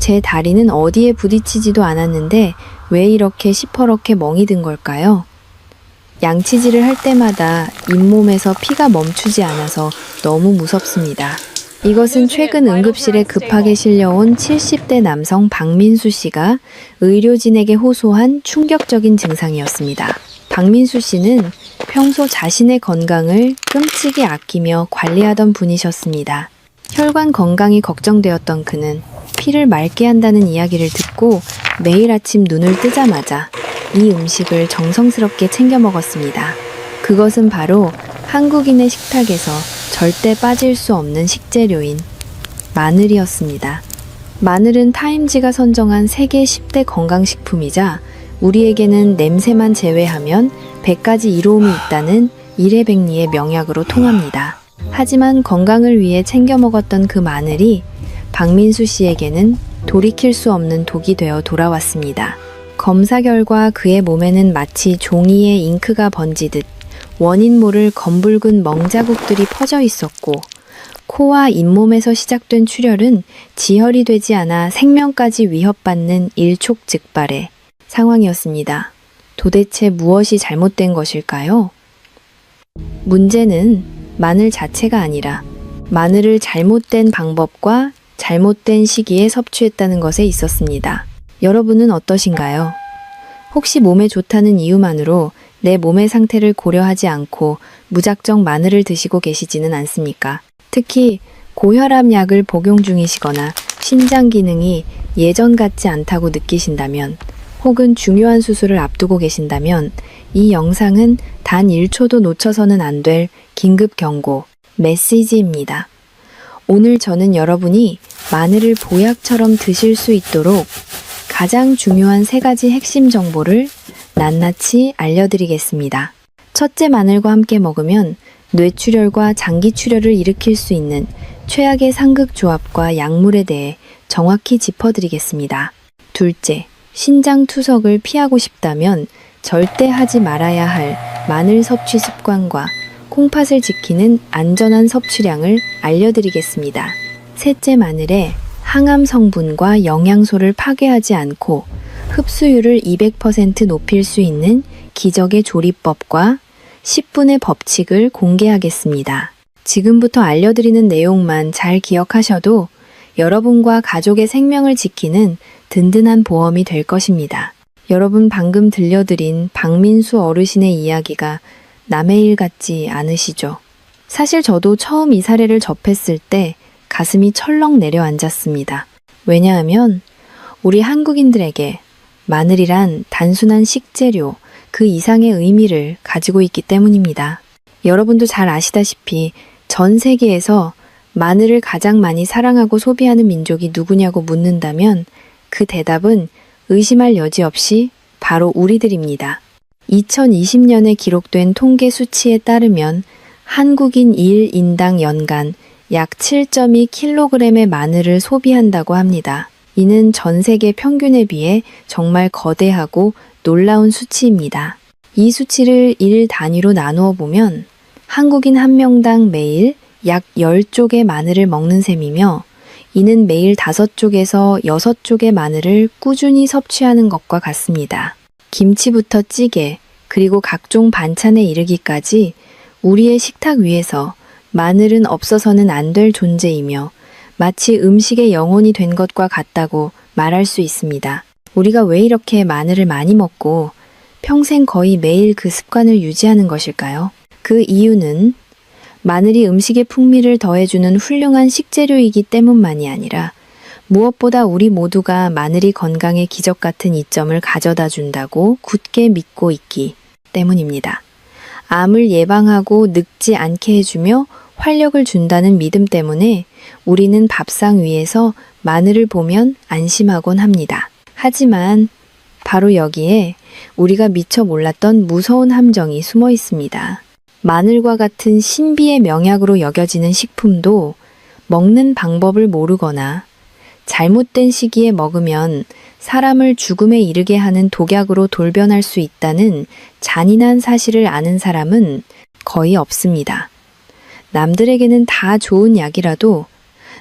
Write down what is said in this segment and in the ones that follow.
제 다리는 어디에 부딪히지도 않았는데 왜 이렇게 시퍼렇게 멍이 든 걸까요? 양치질을 할 때마다 잇몸에서 피가 멈추지 않아서 너무 무섭습니다. 이것은 최근 응급실에 급하게 실려온 70대 남성 박민수 씨가 의료진에게 호소한 충격적인 증상이었습니다. 박민수 씨는 평소 자신의 건강을 끔찍이 아끼며 관리하던 분이셨습니다. 혈관 건강이 걱정되었던 그는 피를 맑게 한다는 이야기를 듣고 매일 아침 눈을 뜨자마자 이 음식을 정성스럽게 챙겨 먹었습니다. 그것은 바로 한국인의 식탁에서 절대 빠질 수 없는 식재료인 마늘이었습니다. 마늘은 타임지가 선정한 세계 10대 건강식품이자 우리에게는 냄새만 제외하면 100가지 이로움이 있다는 일해백리의 명약으로 통합니다. 하지만 건강을 위해 챙겨 먹었던 그 마늘이 박민수 씨에게는 돌이킬 수 없는 독이 되어 돌아왔습니다. 검사 결과 그의 몸에는 마치 종이에 잉크가 번지듯 원인 모를 검붉은 멍자국들이 퍼져 있었고 코와 잇몸에서 시작된 출혈은 지혈이 되지 않아 생명까지 위협받는 일촉즉발의 상황이었습니다. 도대체 무엇이 잘못된 것일까요? 문제는 마늘 자체가 아니라 마늘을 잘못된 방법과 잘못된 시기에 섭취했다는 것에 있었습니다. 여러분은 어떠신가요? 혹시 몸에 좋다는 이유만으로 내 몸의 상태를 고려하지 않고 무작정 마늘을 드시고 계시지는 않습니까? 특히 고혈압 약을 복용 중이시거나 신장 기능이 예전 같지 않다고 느끼신다면 혹은 중요한 수술을 앞두고 계신다면 이 영상은 단 1초도 놓쳐서는 안 될 긴급 경고, 메시지입니다. 오늘 저는 여러분이 마늘을 보약처럼 드실 수 있도록 가장 중요한 3가지 핵심 정보를 낱낱이 알려드리겠습니다. 첫째, 마늘과 함께 먹으면 뇌출혈과 장기출혈을 일으킬 수 있는 최악의 상극조합과 약물에 대해 정확히 짚어드리겠습니다. 둘째, 신장 투석을 피하고 싶다면 절대 하지 말아야 할 마늘 섭취 습관과 콩팥을 지키는 안전한 섭취량을 알려드리겠습니다. 셋째, 마늘에 항암 성분과 영양소를 파괴하지 않고 흡수율을 200% 높일 수 있는 기적의 조리법과 10분의 법칙을 공개하겠습니다. 지금부터 알려드리는 내용만 잘 기억하셔도 여러분과 가족의 생명을 지키는 든든한 보험이 될 것입니다. 여러분, 방금 들려드린 박민수 어르신의 이야기가 남의 일 같지 않으시죠? 사실 저도 처음 이 사례를 접했을 때 가슴이 철렁 내려앉았습니다. 왜냐하면 우리 한국인들에게 마늘이란 단순한 식재료, 그 이상의 의미를 가지고 있기 때문입니다. 여러분도 잘 아시다시피 전 세계에서 마늘을 가장 많이 사랑하고 소비하는 민족이 누구냐고 묻는다면 그 대답은 의심할 여지 없이 바로 우리들입니다. 2020년에 기록된 통계 수치에 따르면 한국인 1인당 연간 약 7.2kg의 마늘을 소비한다고 합니다. 이는 전 세계 평균에 비해 정말 거대하고 놀라운 수치입니다. 이 수치를 일 단위로 나누어 보면 한국인 한 명당 매일 약 10쪽의 마늘을 먹는 셈이며 이는 매일 5쪽에서 6쪽의 마늘을 꾸준히 섭취하는 것과 같습니다. 김치부터 찌개, 그리고 각종 반찬에 이르기까지 우리의 식탁 위에서 마늘은 없어서는 안 될 존재이며 마치 음식의 영혼이 된 것과 같다고 말할 수 있습니다. 우리가 왜 이렇게 마늘을 많이 먹고 평생 거의 매일 그 습관을 유지하는 것일까요? 그 이유는 마늘이 음식의 풍미를 더해주는 훌륭한 식재료이기 때문만이 아니라 무엇보다 우리 모두가 마늘이 건강의 기적 같은 이점을 가져다 준다고 굳게 믿고 있기 때문입니다. 암을 예방하고 늙지 않게 해주며 활력을 준다는 믿음 때문에 우리는 밥상 위에서 마늘을 보면 안심하곤 합니다. 하지만 바로 여기에 우리가 미처 몰랐던 무서운 함정이 숨어 있습니다. 마늘과 같은 신비의 명약으로 여겨지는 식품도 먹는 방법을 모르거나 잘못된 시기에 먹으면 사람을 죽음에 이르게 하는 독약으로 돌변할 수 있다는 잔인한 사실을 아는 사람은 거의 없습니다. 남들에게는 다 좋은 약이라도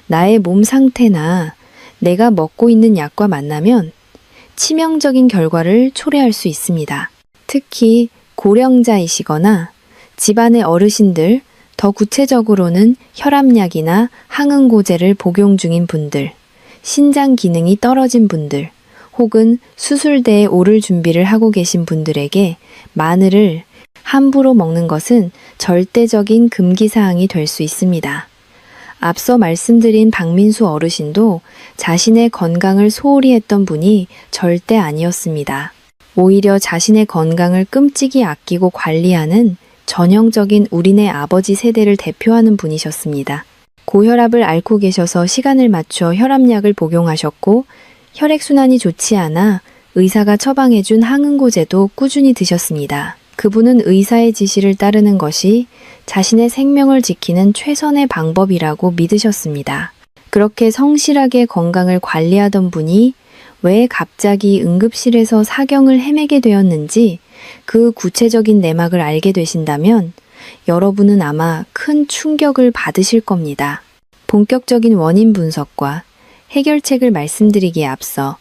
나의 몸 상태나 내가 먹고 있는 약과 만나면 치명적인 결과를 초래할 수 있습니다. 특히 고령자이시거나 집안의 어르신들, 더 구체적으로는 혈압약이나 항응고제를 복용 중인 분들, 신장 기능이 떨어진 분들, 혹은 수술대에 오를 준비를 하고 계신 분들에게 마늘을 함부로 먹는 것은 절대적인 금기사항이 될 수 있습니다. 앞서 말씀드린 박민수 어르신도 자신의 건강을 소홀히 했던 분이 절대 아니었습니다. 오히려 자신의 건강을 끔찍이 아끼고 관리하는 전형적인 우리네 아버지 세대를 대표하는 분이셨습니다. 고혈압을 앓고 계셔서 시간을 맞춰 혈압약을 복용하셨고 혈액순환이 좋지 않아 의사가 처방해준 항응고제도 꾸준히 드셨습니다. 그분은 의사의 지시를 따르는 것이 자신의 생명을 지키는 최선의 방법이라고 믿으셨습니다. 그렇게 성실하게 건강을 관리하던 분이 왜 갑자기 응급실에서 사경을 헤매게 되었는지 그 구체적인 내막을 알게 되신다면 여러분은 아마 큰 충격을 받으실 겁니다. 본격적인 원인 분석과 해결책을 말씀드리기에 앞서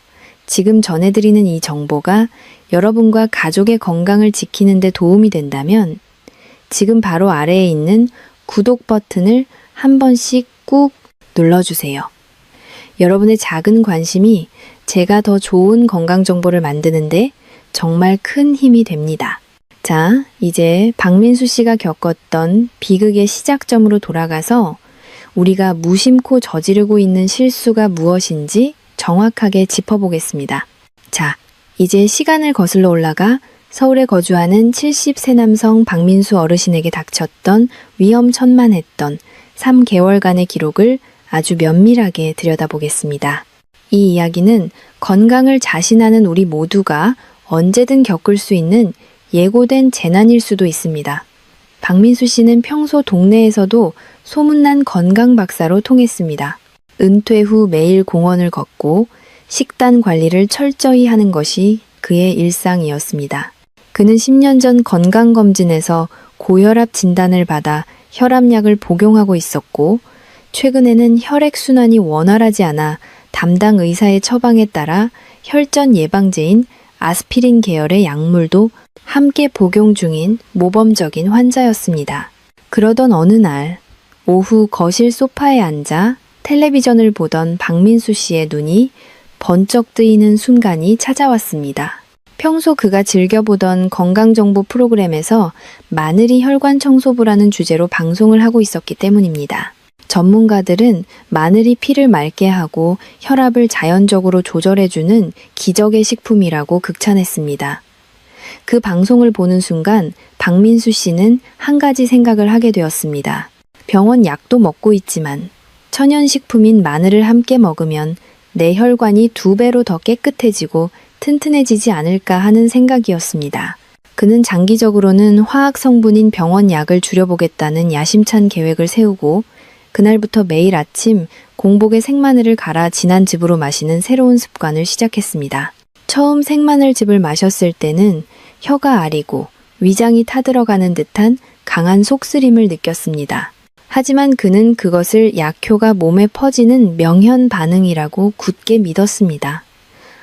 지금 전해드리는 이 정보가 여러분과 가족의 건강을 지키는 데 도움이 된다면 지금 바로 아래에 있는 구독 버튼을 한 번씩 꾹 눌러주세요. 여러분의 작은 관심이 제가 더 좋은 건강 정보를 만드는데 정말 큰 힘이 됩니다. 자, 이제 박민수 씨가 겪었던 비극의 시작점으로 돌아가서 우리가 무심코 저지르고 있는 실수가 무엇인지 정확하게 짚어보겠습니다. 자, 이제 시간을 거슬러 올라가 서울에 거주하는 70세 남성 박민수 어르신에게 닥쳤던 위험천만했던 3개월간의 기록을 아주 면밀하게 들여다보겠습니다. 이 이야기는 건강을 자신하는 우리 모두가 언제든 겪을 수 있는 예고된 재난일 수도 있습니다. 박민수 씨는 평소 동네에서도 소문난 건강 박사로 통했습니다. 은퇴 후 매일 공원을 걷고 식단 관리를 철저히 하는 것이 그의 일상이었습니다. 그는 10년 전 건강검진에서 고혈압 진단을 받아 혈압약을 복용하고 있었고 최근에는 혈액순환이 원활하지 않아 담당 의사의 처방에 따라 혈전 예방제인 아스피린 계열의 약물도 함께 복용 중인 모범적인 환자였습니다. 그러던 어느 날 오후 거실 소파에 앉아 텔레비전을 보던 박민수 씨의 눈이 번쩍 뜨이는 순간이 찾아왔습니다. 평소 그가 즐겨보던 건강정보 프로그램에서 마늘이 혈관 청소부라는 주제로 방송을 하고 있었기 때문입니다. 전문가들은 마늘이 피를 맑게 하고 혈압을 자연적으로 조절해주는 기적의 식품이라고 극찬했습니다. 그 방송을 보는 순간 박민수 씨는 한 가지 생각을 하게 되었습니다. 병원 약도 먹고 있지만 천연식품인 마늘을 함께 먹으면 내 혈관이 2배로 더 깨끗해지고 튼튼해지지 않을까 하는 생각이었습니다. 그는 장기적으로는 화학 성분인 병원 약을 줄여보겠다는 야심찬 계획을 세우고 그날부터 매일 아침 공복에 생마늘을 갈아 진한 즙으로 마시는 새로운 습관을 시작했습니다. 처음 생마늘즙을 마셨을 때는 혀가 아리고 위장이 타들어가는 듯한 강한 속쓰림을 느꼈습니다. 하지만 그는 그것을 약효가 몸에 퍼지는 명현 반응이라고 굳게 믿었습니다.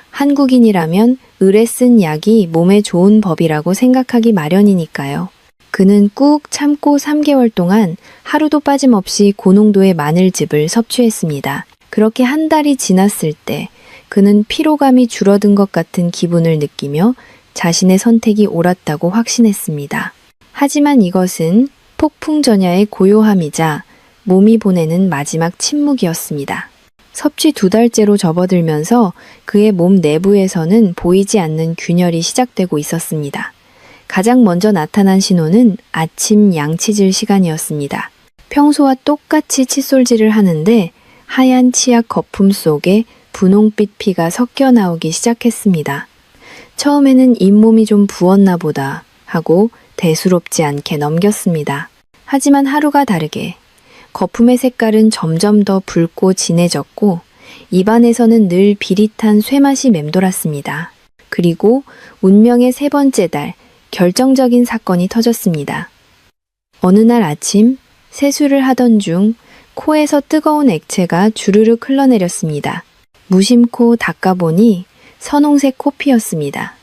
한국인이라면 을에 쓴 약이 몸에 좋은 법이라고 생각하기 마련이니까요. 그는 꾹 참고 3개월 동안 하루도 빠짐없이 고농도의 마늘즙을 섭취했습니다. 그렇게 한 달이 지났을 때 그는 피로감이 줄어든 것 같은 기분을 느끼며 자신의 선택이 옳았다고 확신했습니다. 하지만 이것은 폭풍전야의 고요함이자 몸이 보내는 마지막 침묵이었습니다. 섭취 2달째로 접어들면서 그의 몸 내부에서는 보이지 않는 균열이 시작되고 있었습니다. 가장 먼저 나타난 신호는 아침 양치질 시간이었습니다. 평소와 똑같이 칫솔질을 하는데 하얀 치약 거품 속에 분홍빛 피가 섞여 나오기 시작했습니다. 처음에는 잇몸이 좀 부었나 보다 하고 대수롭지 않게 넘겼습니다. 하지만 하루가 다르게 거품의 색깔은 점점 더 붉고 진해졌고 입안에서는 늘 비릿한 쇠맛이 맴돌았습니다. 그리고 운명의 3번째 달 결정적인 사건이 터졌습니다. 어느 날 아침 세수를 하던 중 코에서 뜨거운 액체가 주르륵 흘러내렸습니다. 무심코 닦아보니 선홍색 코피였습니다.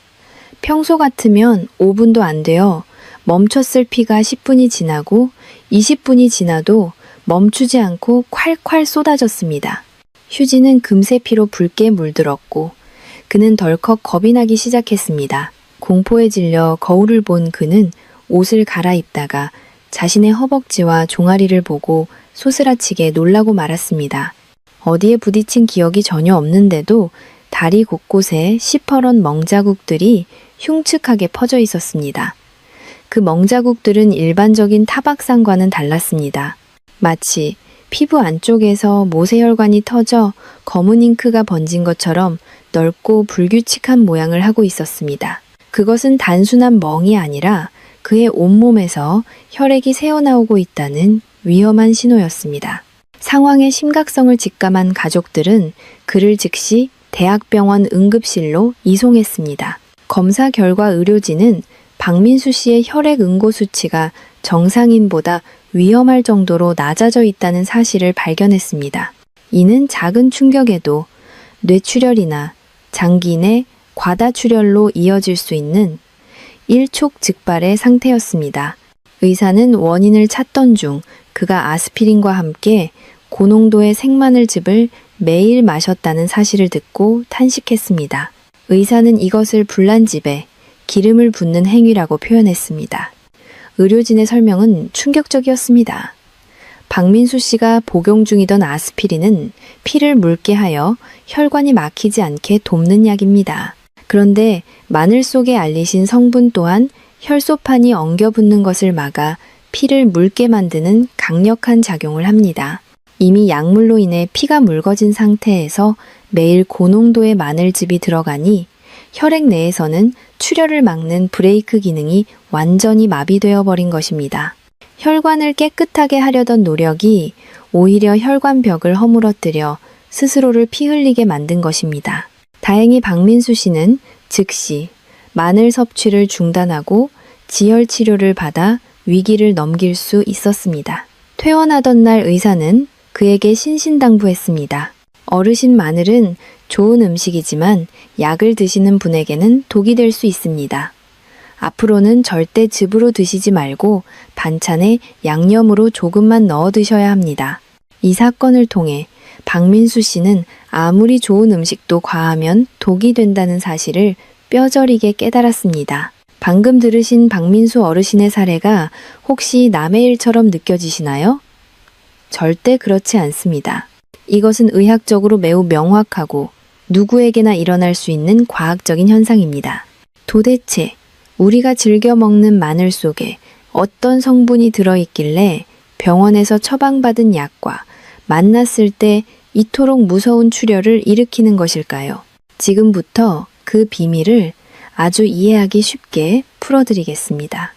평소 같으면 5분도 안 되어 멈췄을 피가 10분이 지나고 20분이 지나도 멈추지 않고 콸콸 쏟아졌습니다. 휴지는 금세 피로 붉게 물들었고 그는 덜컥 겁이 나기 시작했습니다. 공포에 질려 거울을 본 그는 옷을 갈아입다가 자신의 허벅지와 종아리를 보고 소스라치게 놀라고 말았습니다. 어디에 부딪힌 기억이 전혀 없는데도 다리 곳곳에 시퍼런 멍자국들이 흉측하게 퍼져 있었습니다. 그 멍자국들은 일반적인 타박상과는 달랐습니다. 마치 피부 안쪽에서 모세혈관이 터져 검은 잉크가 번진 것처럼 넓고 불규칙한 모양을 하고 있었습니다. 그것은 단순한 멍이 아니라 그의 온몸에서 혈액이 새어나오고 있다는 위험한 신호였습니다. 상황의 심각성을 직감한 가족들은 그를 즉시 대학병원 응급실로 이송했습니다. 검사 결과 의료진은 박민수 씨의 혈액 응고 수치가 정상인보다 위험할 정도로 낮아져 있다는 사실을 발견했습니다. 이는 작은 충격에도 뇌출혈이나 장기 내 과다출혈로 이어질 수 있는 일촉즉발의 상태였습니다. 의사는 원인을 찾던 중 그가 아스피린과 함께 고농도의 생마늘즙을 매일 마셨다는 사실을 듣고 탄식했습니다. 의사는 이것을 불난집에 기름을 붓는 행위라고 표현했습니다. 의료진의 설명은 충격적이었습니다. 박민수 씨가 복용 중이던 아스피린은 피를 묽게 하여 혈관이 막히지 않게 돕는 약입니다. 그런데 마늘 속에 알리신 성분 또한 혈소판이 엉겨붙는 것을 막아 피를 묽게 만드는 강력한 작용을 합니다. 이미 약물로 인해 피가 묽어진 상태에서 매일 고농도의 마늘즙이 들어가니 혈액 내에서는 출혈을 막는 브레이크 기능이 완전히 마비되어 버린 것입니다. 혈관을 깨끗하게 하려던 노력이 오히려 혈관벽을 허물어뜨려 스스로를 피 흘리게 만든 것입니다. 다행히 박민수 씨는 즉시 마늘 섭취를 중단하고 지혈 치료를 받아 위기를 넘길 수 있었습니다. 퇴원하던 날 의사는 그에게 신신당부했습니다. 어르신 마늘은 좋은 음식이지만 약을 드시는 분에게는 독이 될 수 있습니다. 앞으로는 절대 즙으로 드시지 말고 반찬에 양념으로 조금만 넣어 드셔야 합니다. 이 사건을 통해 박민수 씨는 아무리 좋은 음식도 과하면 독이 된다는 사실을 뼈저리게 깨달았습니다. 방금 들으신 박민수 어르신의 사례가 혹시 남의 일처럼 느껴지시나요? 절대 그렇지 않습니다. 이것은 의학적으로 매우 명확하고 누구에게나 일어날 수 있는 과학적인 현상입니다. 도대체 우리가 즐겨 먹는 마늘 속에 어떤 성분이 들어있길래 병원에서 처방받은 약과 만났을 때 이토록 무서운 출혈을 일으키는 것일까요? 지금부터 그 비밀을 아주 이해하기 쉽게 풀어드리겠습니다.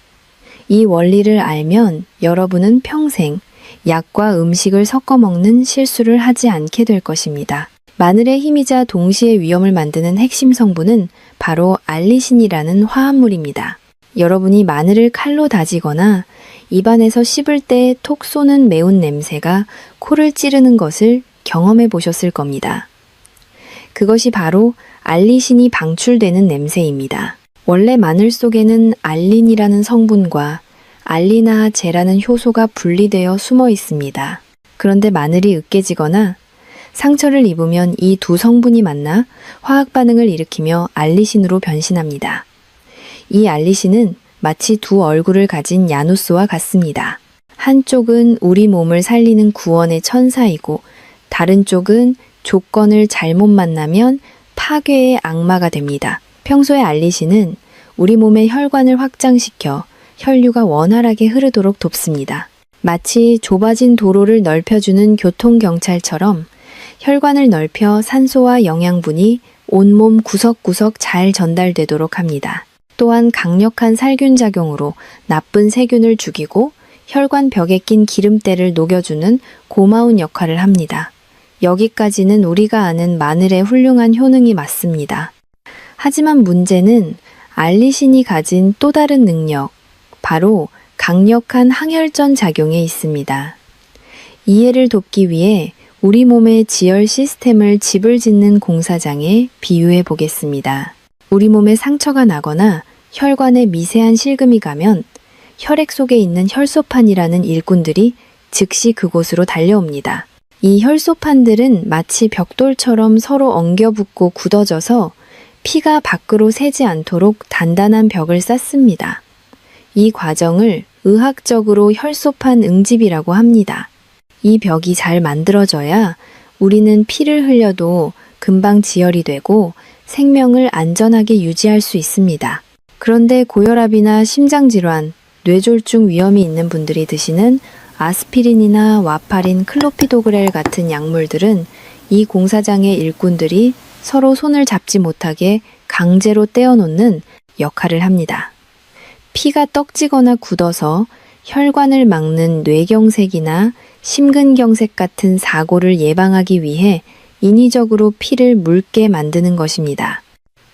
이 원리를 알면 여러분은 평생 약과 음식을 섞어 먹는 실수를 하지 않게 될 것입니다. 마늘의 힘이자 동시에 위험을 만드는 핵심 성분은 바로 알리신이라는 화합물입니다. 여러분이 마늘을 칼로 다지거나 입안에서 씹을 때 톡 쏘는 매운 냄새가 코를 찌르는 것을 경험해 보셨을 겁니다. 그것이 바로 알리신이 방출되는 냄새입니다. 원래 마늘 속에는 알린이라는 성분과 알리나제라는 효소가 분리되어 숨어 있습니다. 그런데 마늘이 으깨지거나 상처를 입으면 이 두 성분이 만나 화학 반응을 일으키며 알리신으로 변신합니다. 이 알리신은 마치 두 얼굴을 가진 야누스와 같습니다. 한쪽은 우리 몸을 살리는 구원의 천사이고 다른 쪽은 조건을 잘못 만나면 파괴의 악마가 됩니다. 평소에 알리신은 우리 몸의 혈관을 확장시켜 혈류가 원활하게 흐르도록 돕습니다. 마치 좁아진 도로를 넓혀주는 교통경찰처럼 혈관을 넓혀 산소와 영양분이 온몸 구석구석 잘 전달되도록 합니다. 또한 강력한 살균 작용으로 나쁜 세균을 죽이고 혈관 벽에 낀 기름때를 녹여주는 고마운 역할을 합니다. 여기까지는 우리가 아는 마늘의 훌륭한 효능이 맞습니다. 하지만 문제는 알리신이 가진 또 다른 능력, 바로 강력한 항혈전 작용에 있습니다. 이해를 돕기 위해 우리 몸의 지혈 시스템을 집을 짓는 공사장에 비유해 보겠습니다. 우리 몸에 상처가 나거나 혈관에 미세한 실금이 가면 혈액 속에 있는 혈소판이라는 일꾼들이 즉시 그곳으로 달려옵니다. 이 혈소판들은 마치 벽돌처럼 서로 엉겨붙고 굳어져서 피가 밖으로 새지 않도록 단단한 벽을 쌓습니다. 이 과정을 의학적으로 혈소판 응집이라고 합니다. 이 벽이 잘 만들어져야 우리는 피를 흘려도 금방 지혈이 되고 생명을 안전하게 유지할 수 있습니다. 그런데 고혈압이나 심장질환, 뇌졸중 위험이 있는 분들이 드시는 아스피린이나 와파린, 클로피도그렐 같은 약물들은 이 공사장의 일꾼들이 서로 손을 잡지 못하게 강제로 떼어놓는 역할을 합니다. 피가 떡지거나 굳어서 혈관을 막는 뇌경색이나 심근경색 같은 사고를 예방하기 위해 인위적으로 피를 묽게 만드는 것입니다.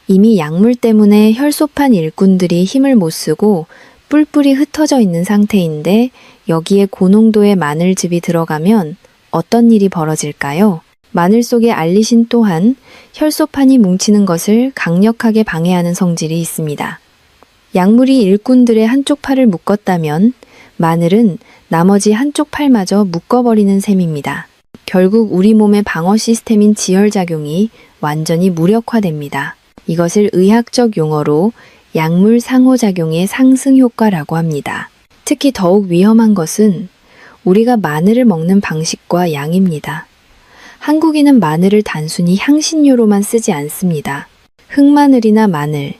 이미 약물 때문에 혈소판 일꾼들이 힘을 못 쓰고 뿔뿔이 흩어져 있는 상태인데 여기에 고농도의 마늘즙이 들어가면 어떤 일이 벌어질까요? 마늘 속의 알리신 또한 혈소판이 뭉치는 것을 강력하게 방해하는 성질이 있습니다. 약물이 일꾼들의 한쪽 팔을 묶었다면 마늘은 나머지 한쪽 팔마저 묶어버리는 셈입니다. 결국 우리 몸의 방어 시스템인 지혈작용이 완전히 무력화됩니다. 이것을 의학적 용어로 약물 상호작용의 상승 효과라고 합니다. 특히 더욱 위험한 것은 우리가 마늘을 먹는 방식과 양입니다. 한국인은 마늘을 단순히 향신료로만 쓰지 않습니다. 흑마늘이나 마늘,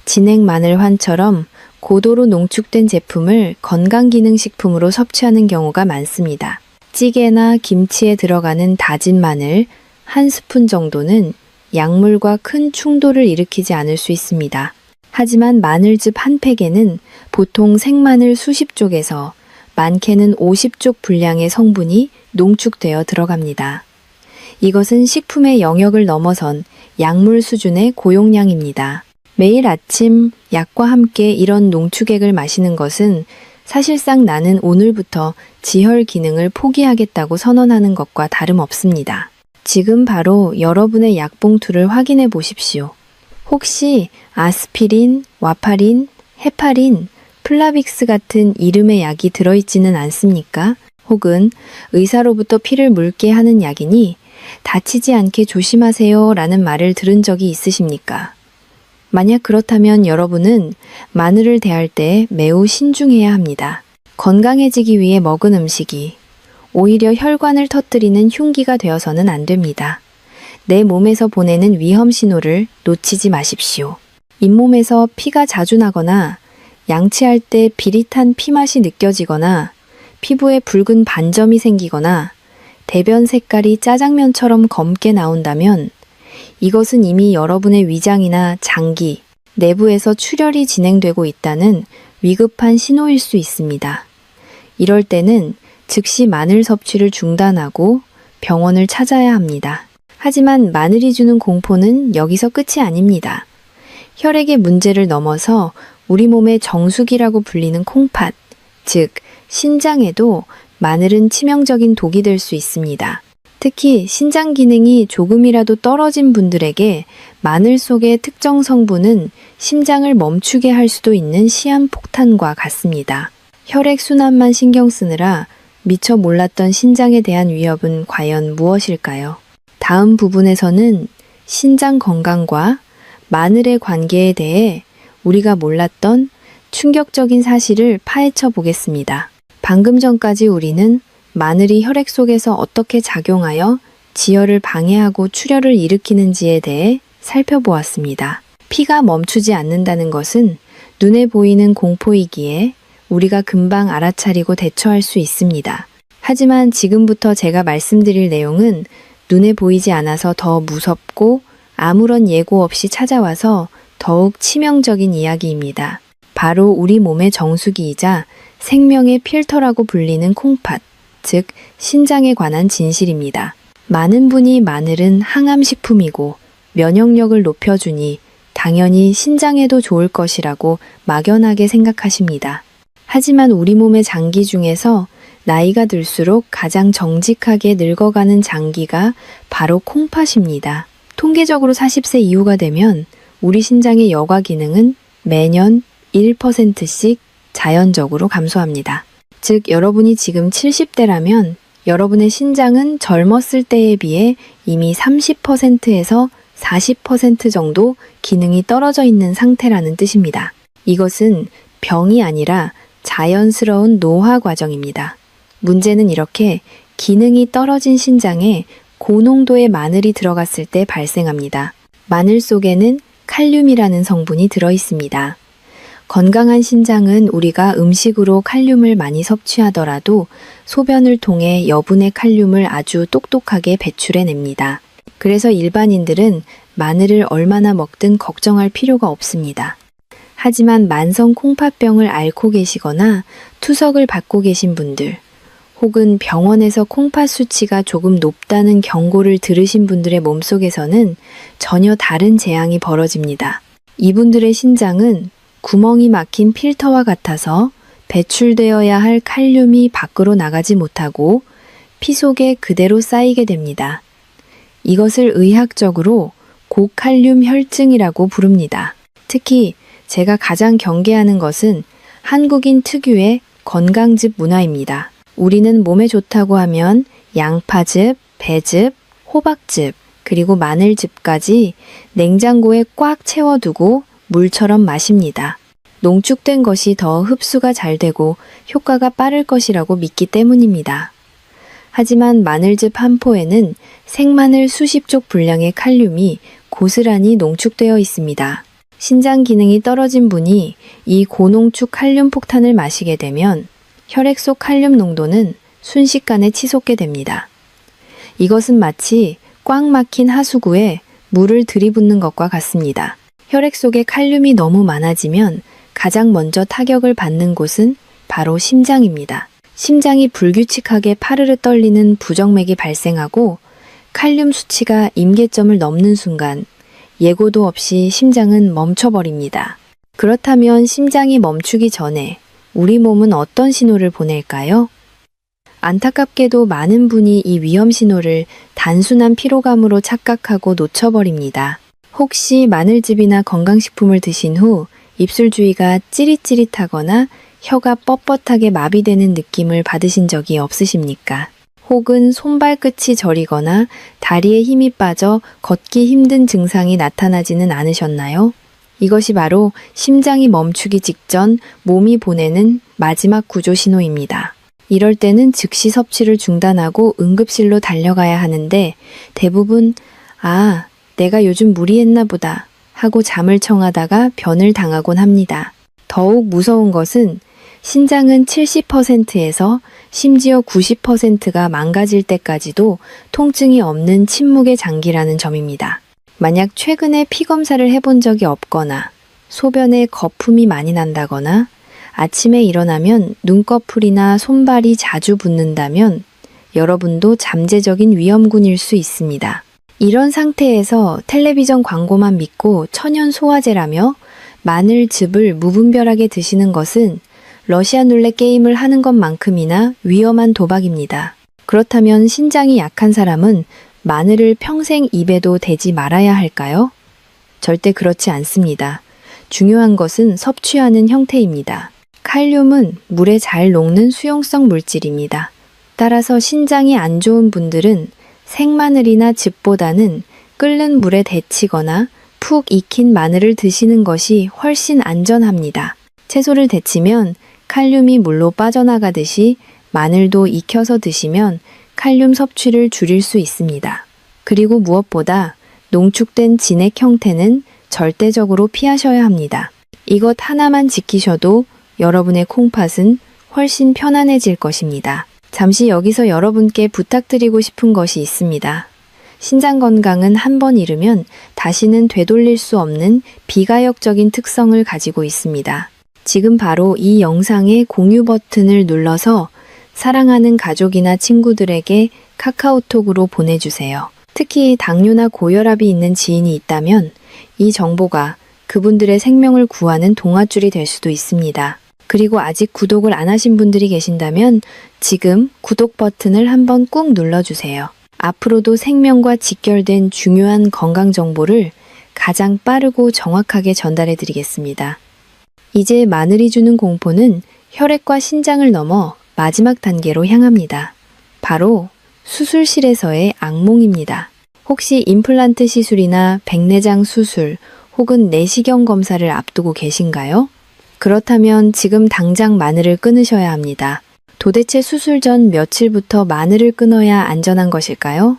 진액마늘환처럼 고도로 농축된 제품을 건강기능식품으로 섭취하는 경우가 많습니다. 찌개나 김치에 들어가는 다진 마늘 한 스푼 정도는 약물과 큰 충돌을 일으키지 않을 수 있습니다. 하지만 마늘즙 한 팩에는 보통 생마늘 수십 쪽에서 많게는 50쪽 분량의 성분이 농축되어 들어갑니다. 이것은 식품의 영역을 넘어선 약물 수준의 고용량입니다. 매일 아침 약과 함께 이런 농축액을 마시는 것은 사실상 나는 오늘부터 지혈 기능을 포기하겠다고 선언하는 것과 다름없습니다. 지금 바로 여러분의 약봉투를 확인해 보십시오. 혹시 아스피린, 와파린, 헤파린, 플라빅스 같은 이름의 약이 들어있지는 않습니까? 혹은 의사로부터 피를 묽게 하는 약이니 다치지 않게 조심하세요 라는 말을 들은 적이 있으십니까? 만약 그렇다면 여러분은 마늘을 대할 때 매우 신중해야 합니다. 건강해지기 위해 먹은 음식이 오히려 혈관을 터뜨리는 흉기가 되어서는 안 됩니다. 내 몸에서 보내는 위험 신호를 놓치지 마십시오. 잇몸에서 피가 자주 나거나 양치할 때 비릿한 피맛이 느껴지거나 피부에 붉은 반점이 생기거나 대변 색깔이 짜장면처럼 검게 나온다면 이것은 이미 여러분의 위장이나 장기, 내부에서 출혈이 진행되고 있다는 위급한 신호일 수 있습니다. 이럴 때는 즉시 마늘 섭취를 중단하고 병원을 찾아야 합니다. 하지만 마늘이 주는 공포는 여기서 끝이 아닙니다. 혈액의 문제를 넘어서 우리 몸의 정수기라고 불리는 콩팥, 즉 신장에도 마늘은 치명적인 독이 될 수 있습니다. 특히 신장 기능이 조금이라도 떨어진 분들에게 마늘 속의 특정 성분은 심장을 멈추게 할 수도 있는 시한폭탄과 같습니다. 혈액순환만 신경 쓰느라 미처 몰랐던 신장에 대한 위협은 과연 무엇일까요? 다음 부분에서는 신장 건강과 마늘의 관계에 대해 우리가 몰랐던 충격적인 사실을 파헤쳐 보겠습니다. 방금 전까지 우리는 마늘이 혈액 속에서 어떻게 작용하여 지혈을 방해하고 출혈을 일으키는지에 대해 살펴보았습니다. 피가 멈추지 않는다는 것은 눈에 보이는 공포이기에 우리가 금방 알아차리고 대처할 수 있습니다. 하지만 지금부터 제가 말씀드릴 내용은 눈에 보이지 않아서 더 무섭고 아무런 예고 없이 찾아와서 더욱 치명적인 이야기입니다. 바로 우리 몸의 정수기이자 생명의 필터라고 불리는 콩팥, 즉 신장에 관한 진실입니다. 많은 분이 마늘은 항암식품이고 면역력을 높여주니 당연히 신장에도 좋을 것이라고 막연하게 생각하십니다. 하지만 우리 몸의 장기 중에서 나이가 들수록 가장 정직하게 늙어가는 장기가 바로 콩팥입니다. 통계적으로 40세 이후가 되면 우리 신장의 여과 기능은 매년 1%씩 자연적으로 감소합니다. 즉, 여러분이 지금 70대라면 여러분의 신장은 젊었을 때에 비해 이미 30%에서 40% 정도 기능이 떨어져 있는 상태라는 뜻입니다. 이것은 병이 아니라 자연스러운 노화 과정입니다. 문제는 이렇게 기능이 떨어진 신장에 고농도의 마늘이 들어갔을 때 발생합니다. 마늘 속에는 칼륨이라는 성분이 들어 있습니다. 건강한 신장은 우리가 음식으로 칼륨을 많이 섭취하더라도 소변을 통해 여분의 칼륨을 아주 똑똑하게 배출해냅니다. 그래서 일반인들은 마늘을 얼마나 먹든 걱정할 필요가 없습니다. 하지만 만성 콩팥병을 앓고 계시거나 투석을 받고 계신 분들, 혹은 병원에서 콩팥 수치가 조금 높다는 경고를 들으신 분들의 몸속에서는 전혀 다른 재앙이 벌어집니다. 이분들의 신장은 구멍이 막힌 필터와 같아서 배출되어야 할 칼륨이 밖으로 나가지 못하고 피 속에 그대로 쌓이게 됩니다. 이것을 의학적으로 고칼륨 혈증이라고 부릅니다. 특히 제가 가장 경계하는 것은 한국인 특유의 건강즙 문화입니다. 우리는 몸에 좋다고 하면 양파즙, 배즙, 호박즙, 그리고 마늘즙까지 냉장고에 꽉 채워두고 물처럼 마십니다. 농축된 것이 더 흡수가 잘 되고 효과가 빠를 것이라고 믿기 때문입니다. 하지만 마늘즙 한 포에는 생마늘 수십 쪽 분량의 칼륨이 고스란히 농축되어 있습니다. 신장 기능이 떨어진 분이 이 고농축 칼륨 폭탄을 마시게 되면 혈액 속 칼륨 농도는 순식간에 치솟게 됩니다. 이것은 마치 꽉 막힌 하수구에 물을 들이붓는 것과 같습니다. 혈액 속에 칼륨이 너무 많아지면 가장 먼저 타격을 받는 곳은 바로 심장입니다. 심장이 불규칙하게 파르르 떨리는 부정맥이 발생하고 칼륨 수치가 임계점을 넘는 순간 예고도 없이 심장은 멈춰버립니다. 그렇다면 심장이 멈추기 전에 우리 몸은 어떤 신호를 보낼까요? 안타깝게도 많은 분이 이 위험 신호를 단순한 피로감으로 착각하고 놓쳐버립니다. 혹시 마늘즙이나 건강식품을 드신 후 입술 주위가 찌릿찌릿하거나 혀가 뻣뻣하게 마비되는 느낌을 받으신 적이 없으십니까? 혹은 손발끝이 저리거나 다리에 힘이 빠져 걷기 힘든 증상이 나타나지는 않으셨나요? 이것이 바로 심장이 멈추기 직전 몸이 보내는 마지막 구조 신호입니다. 이럴 때는 즉시 섭취를 중단하고 응급실로 달려가야 하는데 대부분 내가 요즘 무리했나 보다 하고 잠을 청하다가 변을 당하곤 합니다. 더욱 무서운 것은 신장은 70%에서 심지어 90%가 망가질 때까지도 통증이 없는 침묵의 장기라는 점입니다. 만약 최근에 피 검사를 해본 적이 없거나 소변에 거품이 많이 난다거나 아침에 일어나면 눈꺼풀이나 손발이 자주 붓는다면 여러분도 잠재적인 위험군일 수 있습니다. 이런 상태에서 텔레비전 광고만 믿고 천연 소화제라며 마늘즙을 무분별하게 드시는 것은 러시안 룰렛 게임을 하는 것만큼이나 위험한 도박입니다. 그렇다면 신장이 약한 사람은 마늘을 평생 입에도 대지 말아야 할까요? 절대 그렇지 않습니다. 중요한 것은 섭취하는 형태입니다. 칼륨은 물에 잘 녹는 수용성 물질입니다. 따라서 신장이 안 좋은 분들은 생마늘이나 즙보다는 끓는 물에 데치거나 푹 익힌 마늘을 드시는 것이 훨씬 안전합니다. 채소를 데치면 칼륨이 물로 빠져나가듯이 마늘도 익혀서 드시면 칼륨 섭취를 줄일 수 있습니다. 그리고 무엇보다 농축된 진액 형태는 절대적으로 피하셔야 합니다. 이것 하나만 지키셔도 여러분의 콩팥은 훨씬 편안해질 것입니다. 잠시 여기서 여러분께 부탁드리고 싶은 것이 있습니다. 신장 건강은 한 번 잃으면 다시는 되돌릴 수 없는 비가역적인 특성을 가지고 있습니다. 지금 바로 이 영상의 공유 버튼을 눌러서 사랑하는 가족이나 친구들에게 카카오톡으로 보내주세요. 특히 당뇨나 고혈압이 있는 지인이 있다면 이 정보가 그분들의 생명을 구하는 동아줄이 될 수도 있습니다. 그리고 아직 구독을 안 하신 분들이 계신다면 지금 구독 버튼을 한번 꾹 눌러주세요. 앞으로도 생명과 직결된 중요한 건강 정보를 가장 빠르고 정확하게 전달해 드리겠습니다. 이제 마늘이 주는 공포는 혈액과 신장을 넘어 마지막 단계로 향합니다. 바로 수술실에서의 악몽입니다. 혹시 임플란트 시술이나 백내장 수술 혹은 내시경 검사를 앞두고 계신가요? 그렇다면 지금 당장 마늘을 끊으셔야 합니다. 도대체 수술 전 며칠부터 마늘을 끊어야 안전한 것일까요?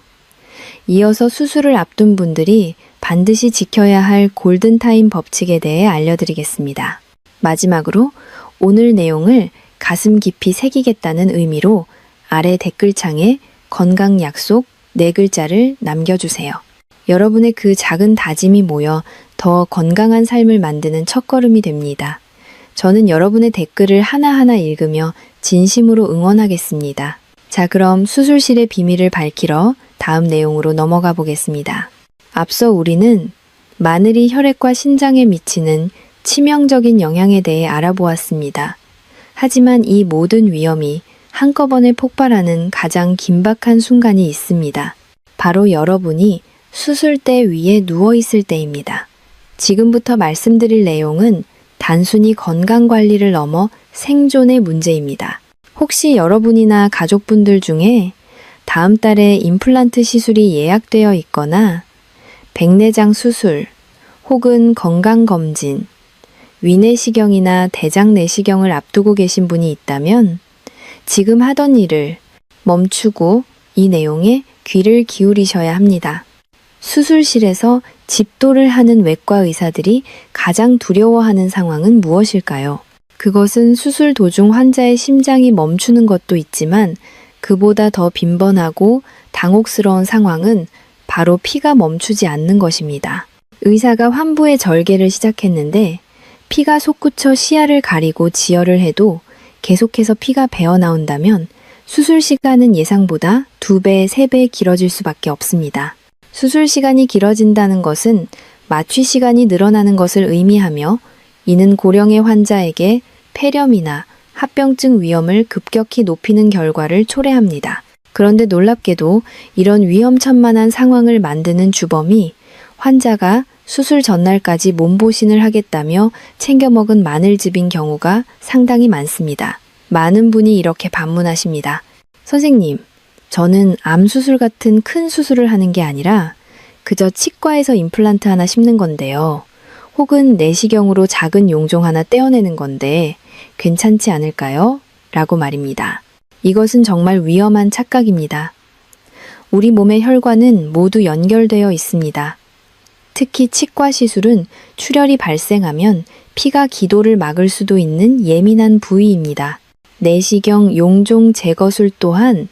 이어서 수술을 앞둔 분들이 반드시 지켜야 할 골든타임 법칙에 대해 알려드리겠습니다. 마지막으로 오늘 내용을 가슴 깊이 새기겠다는 의미로 아래 댓글창에 건강 약속 4글자를 남겨주세요. 여러분의 그 작은 다짐이 모여 더 건강한 삶을 만드는 첫걸음이 됩니다. 저는 여러분의 댓글을 하나하나 읽으며 진심으로 응원하겠습니다. 자, 그럼 수술실의 비밀을 밝히러 다음 내용으로 넘어가 보겠습니다. 앞서 우리는 마늘이 혈액과 신장에 미치는 치명적인 영향에 대해 알아보았습니다. 하지만 이 모든 위험이 한꺼번에 폭발하는 가장 긴박한 순간이 있습니다. 바로 여러분이 수술대 위에 누워 있을 때입니다. 지금부터 말씀드릴 내용은 단순히 건강관리를 넘어 생존의 문제입니다. 혹시 여러분이나 가족분들 중에 다음 달에 임플란트 시술이 예약되어 있거나 백내장 수술 혹은 건강검진, 위내시경이나 대장내시경을 앞두고 계신 분이 있다면 지금 하던 일을 멈추고 이 내용에 귀를 기울이셔야 합니다. 수술실에서 집도를 하는 외과 의사들이 가장 두려워하는 상황은 무엇일까요? 그것은 수술 도중 환자의 심장이 멈추는 것도 있지만 그보다 더 빈번하고 당혹스러운 상황은 바로 피가 멈추지 않는 것입니다. 의사가 환부의 절개를 시작했는데 피가 솟구쳐 시야를 가리고 지혈을 해도 계속해서 피가 배어나온다면 수술 시간은 예상보다 2배, 3배 길어질 수밖에 없습니다. 수술 시간이 길어진다는 것은 마취 시간이 늘어나는 것을 의미하며 이는 고령의 환자에게 폐렴이나 합병증 위험을 급격히 높이는 결과를 초래합니다. 그런데 놀랍게도 이런 위험천만한 상황을 만드는 주범이 환자가 수술 전날까지 몸보신을 하겠다며 챙겨 먹은 마늘즙인 경우가 상당히 많습니다. 많은 분이 이렇게 반문하십니다. 선생님, 저는 암 수술 같은 큰 수술을 하는 게 아니라 그저 치과에서 임플란트 하나 심는 건데요. 혹은 내시경으로 작은 용종 하나 떼어내는 건데 괜찮지 않을까요? 라고 말입니다. 이것은 정말 위험한 착각입니다. 우리 몸의 혈관은 모두 연결되어 있습니다. 특히 치과 시술은 출혈이 발생하면 피가 기도를 막을 수도 있는 예민한 부위입니다. 내시경 용종 제거술 또한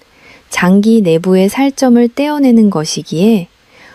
장기 내부의 살점을 떼어내는 것이기에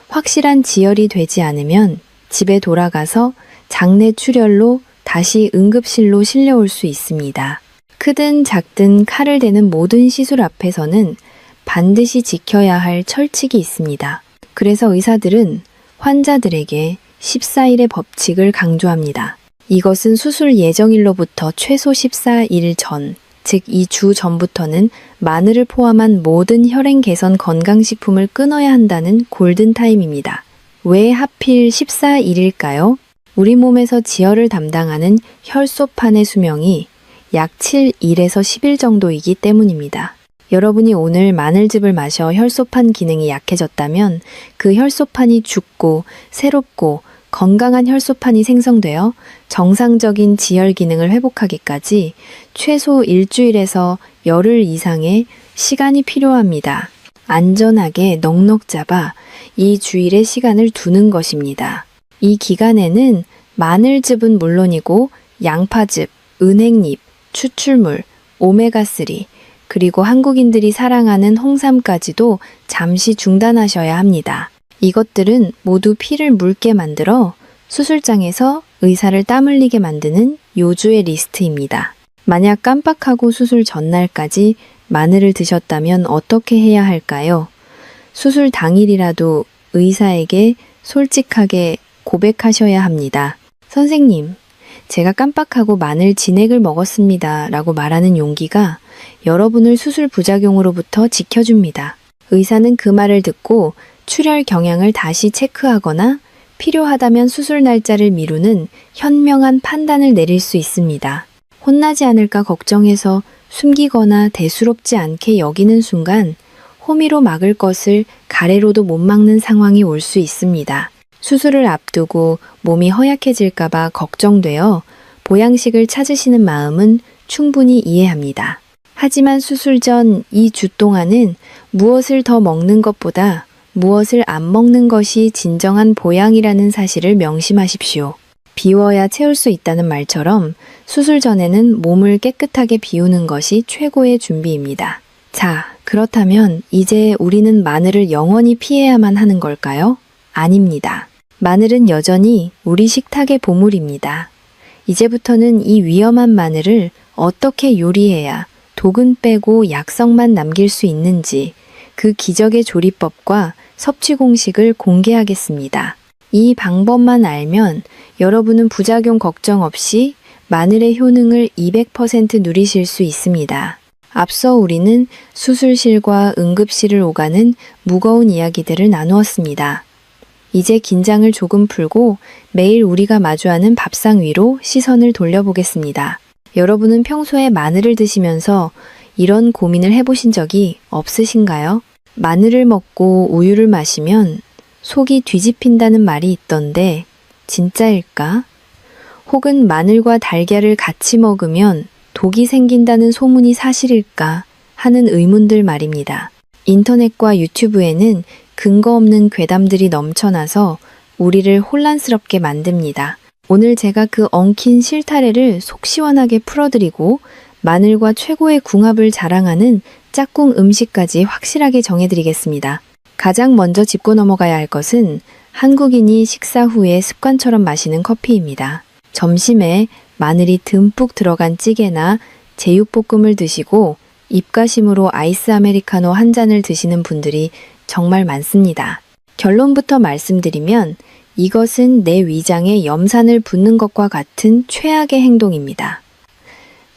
확실한 지혈이 되지 않으면 집에 돌아가서 장내 출혈로 다시 응급실로 실려올 수 있습니다. 크든 작든 칼을 대는 모든 시술 앞에서는 반드시 지켜야 할 철칙이 있습니다. 그래서 의사들은 환자들에게 14일의 법칙을 강조합니다. 이것은 수술 예정일로부터 최소 14일 전, 즉 2주 전부터는 마늘을 포함한 모든 혈행 개선 건강식품을 끊어야 한다는 골든타임입니다. 왜 하필 14일일까요? 우리 몸에서 지혈을 담당하는 혈소판의 수명이 약 7일에서 10일 정도이기 때문입니다. 여러분이 오늘 마늘즙을 마셔 혈소판 기능이 약해졌다면 그 혈소판이 죽고 새롭고 건강한 혈소판이 생성되어 정상적인 지혈 기능을 회복하기까지 최소 일주일에서 열흘 이상의 시간이 필요합니다. 안전하게 넉넉 잡아 이 주일의 시간을 두는 것입니다. 이 기간에는 마늘즙은 물론이고 양파즙, 은행잎, 추출물, 오메가3, 그리고 한국인들이 사랑하는 홍삼까지도 잠시 중단하셔야 합니다. 이것들은 모두 피를 묽게 만들어 수술장에서 의사를 땀 흘리게 만드는 요주의 리스트입니다. 만약 깜빡하고 수술 전날까지 마늘을 드셨다면 어떻게 해야 할까요? 수술 당일이라도 의사에게 솔직하게 고백하셔야 합니다. 선생님, 제가 깜빡하고 마늘 진액을 먹었습니다. 라고 말하는 용기가 여러분을 수술 부작용으로부터 지켜줍니다. 의사는 그 말을 듣고 출혈 경향을 다시 체크하거나 필요하다면 수술 날짜를 미루는 현명한 판단을 내릴 수 있습니다. 혼나지 않을까 걱정해서 숨기거나 대수롭지 않게 여기는 순간 호미로 막을 것을 가래로도 못 막는 상황이 올 수 있습니다. 수술을 앞두고 몸이 허약해질까봐 걱정되어 보양식을 찾으시는 마음은 충분히 이해합니다. 하지만 수술 전 2주 동안은 무엇을 더 먹는 것보다 무엇을 안 먹는 것이 진정한 보양이라는 사실을 명심하십시오. 비워야 채울 수 있다는 말처럼 수술 전에는 몸을 깨끗하게 비우는 것이 최고의 준비입니다. 자, 그렇다면 이제 우리는 마늘을 영원히 피해야만 하는 걸까요? 아닙니다. 마늘은 여전히 우리 식탁의 보물입니다. 이제부터는 이 위험한 마늘을 어떻게 요리해야 독은 빼고 약성만 남길 수 있는지 그 기적의 조리법과 섭취 공식을 공개하겠습니다. 이 방법만 알면 여러분은 부작용 걱정 없이 마늘의 효능을 200% 누리실 수 있습니다. 앞서 우리는 수술실과 응급실을 오가는 무거운 이야기들을 나누었습니다. 이제 긴장을 조금 풀고 매일 우리가 마주하는 밥상 위로 시선을 돌려보겠습니다. 여러분은 평소에 마늘을 드시면서 이런 고민을 해보신 적이 없으신가요? 마늘을 먹고 우유를 마시면 속이 뒤집힌다는 말이 있던데 진짜일까? 혹은 마늘과 달걀을 같이 먹으면 독이 생긴다는 소문이 사실일까 하는 의문들 말입니다. 인터넷과 유튜브에는 근거 없는 괴담들이 넘쳐나서 우리를 혼란스럽게 만듭니다. 오늘 제가 그 엉킨 실타래를 속 시원하게 풀어드리고 마늘과 최고의 궁합을 자랑하는 짝꿍 음식까지 확실하게 정해드리겠습니다. 가장 먼저 짚고 넘어가야 할 것은 한국인이 식사 후에 습관처럼 마시는 커피입니다. 점심에 마늘이 듬뿍 들어간 찌개나 제육볶음을 드시고 입가심으로 아이스 아메리카노 한 잔을 드시는 분들이 정말 많습니다. 결론부터 말씀드리면 이것은 내 위장에 염산을 붓는 것과 같은 최악의 행동입니다.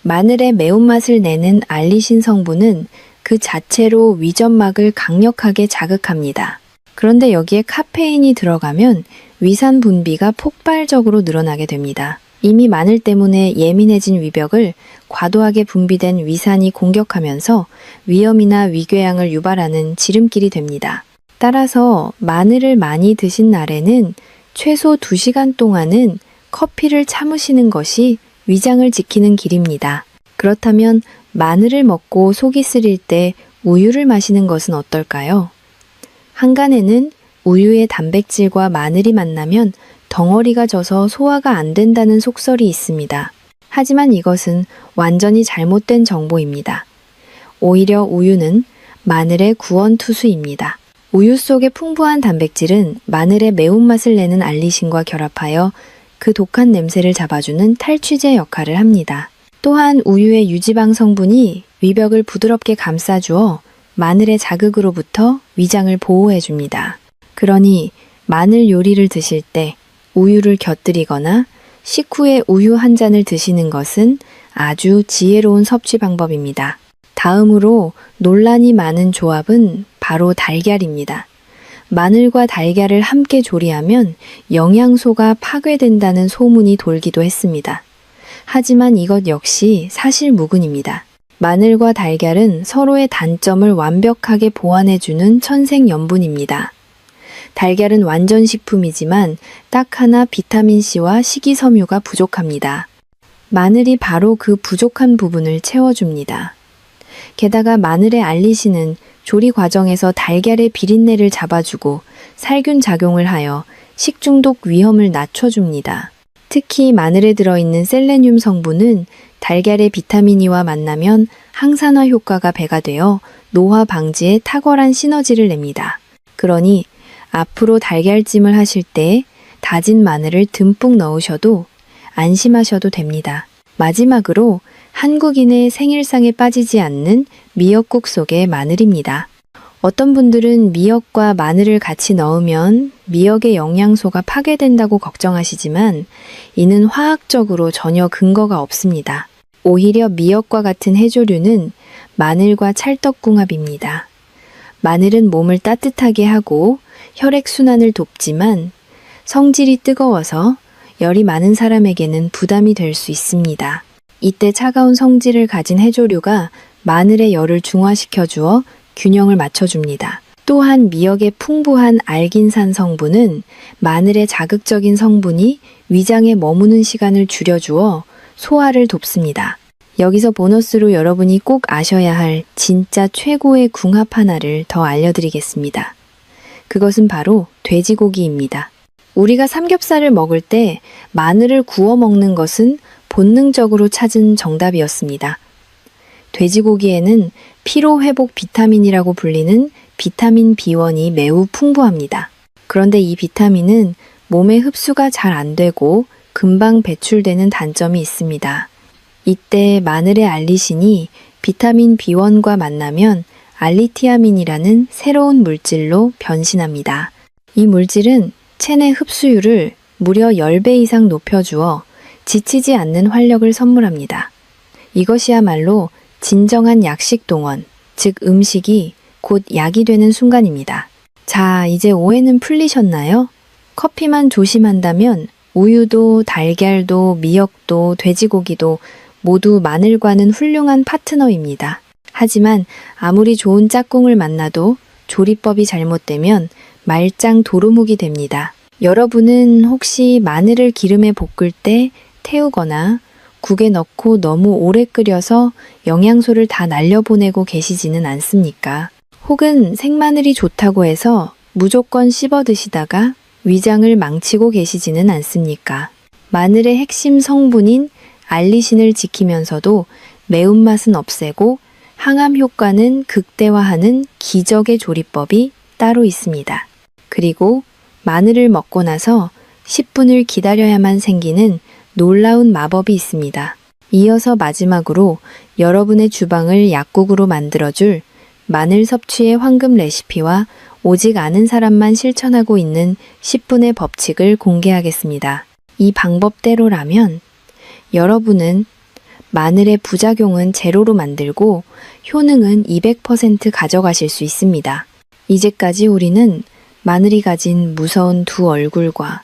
마늘의 매운맛을 내는 알리신 성분은 그 자체로 위점막을 강력하게 자극합니다. 그런데 여기에 카페인이 들어가면 위산 분비가 폭발적으로 늘어나게 됩니다. 이미 마늘 때문에 예민해진 위벽을 과도하게 분비된 위산이 공격하면서 위염이나 위궤양을 유발하는 지름길이 됩니다. 따라서 마늘을 많이 드신 날에는 최소 2시간 동안은 커피를 참으시는 것이 위장을 지키는 길입니다. 그렇다면 마늘을 먹고 속이 쓰릴 때 우유를 마시는 것은 어떨까요? 한간에는 우유의 단백질과 마늘이 만나면 덩어리가 져서 소화가 안 된다는 속설이 있습니다. 하지만 이것은 완전히 잘못된 정보입니다. 오히려 우유는 마늘의 구원투수입니다. 우유 속의 풍부한 단백질은 마늘의 매운맛을 내는 알리신과 결합하여 그 독한 냄새를 잡아주는 탈취제 역할을 합니다. 또한 우유의 유지방 성분이 위벽을 부드럽게 감싸주어 마늘의 자극으로부터 위장을 보호해줍니다. 그러니 마늘 요리를 드실 때 우유를 곁들이거나 식후에 우유 한 잔을 드시는 것은 아주 지혜로운 섭취 방법입니다. 다음으로 논란이 많은 조합은 바로 달걀입니다. 마늘과 달걀을 함께 조리하면 영양소가 파괴된다는 소문이 돌기도 했습니다. 하지만 이것 역시 사실무근입니다. 마늘과 달걀은 서로의 단점을 완벽하게 보완해주는 천생연분입니다. 달걀은 완전 식품이지만 딱 하나 비타민C와 식이섬유가 부족합니다. 마늘이 바로 그 부족한 부분을 채워줍니다. 게다가 마늘의 알리신은 조리 과정에서 달걀의 비린내를 잡아주고 살균 작용을 하여 식중독 위험을 낮춰줍니다. 특히 마늘에 들어있는 셀레늄 성분은 달걀의 비타민E와 만나면 항산화 효과가 배가 되어 노화 방지에 탁월한 시너지를 냅니다. 그러니 앞으로 달걀찜을 하실 때 다진 마늘을 듬뿍 넣으셔도 안심하셔도 됩니다. 마지막으로 한국인의 생일상에 빠지지 않는 미역국 속의 마늘입니다. 어떤 분들은 미역과 마늘을 같이 넣으면 미역의 영양소가 파괴된다고 걱정하시지만 이는 화학적으로 전혀 근거가 없습니다. 오히려 미역과 같은 해조류는 마늘과 찰떡궁합입니다. 마늘은 몸을 따뜻하게 하고 혈액순환을 돕지만 성질이 뜨거워서 열이 많은 사람에게는 부담이 될 수 있습니다. 이때 차가운 성질을 가진 해조류가 마늘의 열을 중화시켜 주어 균형을 맞춰줍니다. 또한 미역의 풍부한 알긴산 성분은 마늘의 자극적인 성분이 위장에 머무는 시간을 줄여주어 소화를 돕습니다. 여기서 보너스로 여러분이 꼭 아셔야 할 진짜 최고의 궁합 하나를 더 알려드리겠습니다. 그것은 바로 돼지고기입니다. 우리가 삼겹살을 먹을 때 마늘을 구워 먹는 것은 본능적으로 찾은 정답이었습니다. 돼지고기에는 피로회복 비타민이라고 불리는 비타민 B1이 매우 풍부합니다. 그런데 이 비타민은 몸에 흡수가 잘 안 되고 금방 배출되는 단점이 있습니다. 이때 마늘의 알리신이 비타민 B1과 만나면 알리티아민이라는 새로운 물질로 변신합니다. 이 물질은 체내 흡수율을 무려 10배 이상 높여주어 지치지 않는 활력을 선물합니다. 이것이야말로 진정한 약식 동원, 즉 음식이 곧 약이 되는 순간입니다. 자, 이제 오해는 풀리셨나요? 커피만 조심한다면 우유도 달걀도 미역도 돼지고기도 모두 마늘과는 훌륭한 파트너입니다. 하지만 아무리 좋은 짝꿍을 만나도 조리법이 잘못되면 말짱 도루묵이 됩니다. 여러분은 혹시 마늘을 기름에 볶을 때 태우거나 국에 넣고 너무 오래 끓여서 영양소를 다 날려보내고 계시지는 않습니까? 혹은 생마늘이 좋다고 해서 무조건 씹어 드시다가 위장을 망치고 계시지는 않습니까? 마늘의 핵심 성분인 알리신을 지키면서도 매운맛은 없애고 항암 효과는 극대화하는 기적의 조리법이 따로 있습니다. 그리고 마늘을 먹고 나서 10분을 기다려야만 생기는 놀라운 마법이 있습니다. 이어서 마지막으로 여러분의 주방을 약국으로 만들어줄 마늘 섭취의 황금 레시피와 오직 아는 사람만 실천하고 있는 10분의 법칙을 공개하겠습니다. 이 방법대로라면 여러분은 마늘의 부작용은 제로로 만들고 효능은 200% 가져가실 수 있습니다. 이제까지 우리는 마늘이 가진 무서운 두 얼굴과